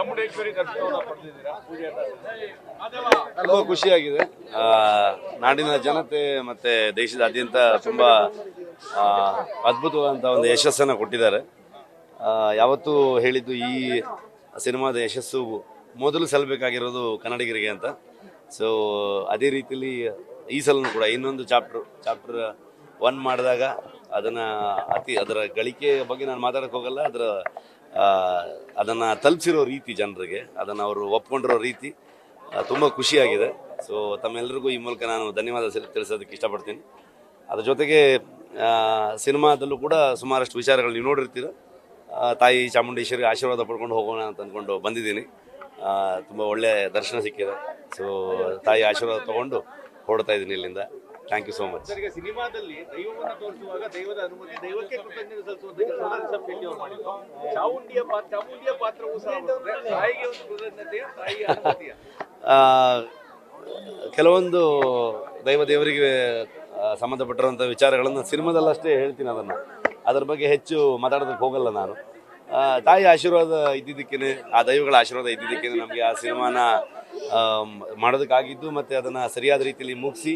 ಚಾಮುಂಡೇಶ್ವರಿ ದರ್ಶನವನ್ನು ಪಡೆದಿದ್ದೀರಾ ಪೂಜೆ ತುಂಬ ಖುಷಿಯಾಗಿದೆ. ನಾಡಿನ ಜನತೆ ಮತ್ತು ದೇಶದಾದ್ಯಂತ ತುಂಬ ಅದ್ಭುತವಾದಂಥ ಒಂದು ಯಶಸ್ಸನ್ನು ಕೊಟ್ಟಿದ್ದಾರೆ. ಯಾವತ್ತೂ ಹೇಳಿದ್ದು ಈ ಸಿನಿಮಾದ ಯಶಸ್ಸು ಮೊದಲು ಸಲ್ಲಬೇಕಾಗಿರೋದು ಕನ್ನಡಿಗರಿಗೆ ಅಂತ. ಸೊ ಅದೇ ರೀತಿಯಲ್ಲಿ ಈ ಸಲನೂ ಕೂಡ ಇನ್ನೊಂದು ಚಾಪ್ಟರ್ 1 ಮಾಡಿದಾಗ ಅದರ ಗಳಿಕೆ ಬಗ್ಗೆ ನಾನು ಮಾತಾಡೋಕ್ಕೆ ಹೋಗಲ್ಲ. ಅದನ್ನು ತಲುಪಿಸಿರೋ ರೀತಿ ಜನರಿಗೆ, ಅದನ್ನು ಅವರು ಒಪ್ಕೊಂಡಿರೋ ರೀತಿ ತುಂಬ ಖುಷಿಯಾಗಿದೆ. ಸೊ ತಮ್ಮೆಲ್ಲರಿಗೂ ಈ ಮೂಲಕ ನಾನು ಧನ್ಯವಾದ ತಿಳಿಸೋದಕ್ಕೆ ಇಷ್ಟಪಡ್ತೀನಿ. ಅದ್ರ ಜೊತೆಗೆ ಸಿನಿಮಾದಲ್ಲೂ ಕೂಡ ಸುಮಾರಷ್ಟು ವಿಚಾರಗಳು ನೀವು ನೋಡಿರ್ತೀರ. ತಾಯಿ ಚಾಮುಂಡೇಶ್ವರಿ ಆಶೀರ್ವಾದ ಪಡ್ಕೊಂಡು ಹೋಗೋಣ ಅಂತ ಅಂದ್ಕೊಂಡು ಬಂದಿದ್ದೀನಿ. ತುಂಬ ಒಳ್ಳೆಯ ದರ್ಶನ ಸಿಕ್ಕಿದೆ. ಸೊ ತಾಯಿ ಆಶೀರ್ವಾದ ತೊಗೊಂಡು ಹೊರಡ್ತಾ ಇದ್ದೀನಿ ಇಲ್ಲಿಂದ. Thank you so much. ಸಿನಿಮಾದಲ್ಲಿ ದೈವವನ್ನು ತೋರಿಸುವಾಗ ದೈವದ ಅನುಮತಿ, ದೈವಕ್ಕೆ ಕೃತಜ್ಞತೆ ಸಲ್ಲಿಸುವಂತೆ ಮಾಡಿದ್ರು. ಚಾಮುಂಡಿಯ ಪಾತ್ರವೂ ಸಹ ತಾಯಿಗೆ ಒಂದು ಕೃತಜ್ಞತೆಯ, ತಾಯಿಯ ಅನುಮತಿಯ ಕೆಲವೊಂದು ದೇವರಿಗೆ ಸಂಬಂಧಪಟ್ಟಿರುವಂಥ ವಿಚಾರಗಳನ್ನು ಸಿನಿಮಾದಲ್ಲಷ್ಟೇ ಹೇಳ್ತೀನಿ. ಅದರ ಬಗ್ಗೆ ಹೆಚ್ಚು ಮಾತಾಡೋದಕ್ಕೆ ಹೋಗಲ್ಲ ನಾನು. ತಾಯಿ ಆಶೀರ್ವಾದ ಇದ್ದಿದ್ದಕ್ಕೇ, ಆ ದೈವಗಳ ಆಶೀರ್ವಾದ ಇದ್ದಿದ್ದಕ್ಕೇ ನಮಗೆ ಆ ಸಿನಿಮಾನ ಮಾಡೋದಕ್ಕಾಗಿದ್ದು ಮತ್ತು ಅದನ್ನು ಸರಿಯಾದ ರೀತಿಯಲ್ಲಿ ಮುಗಿಸಿ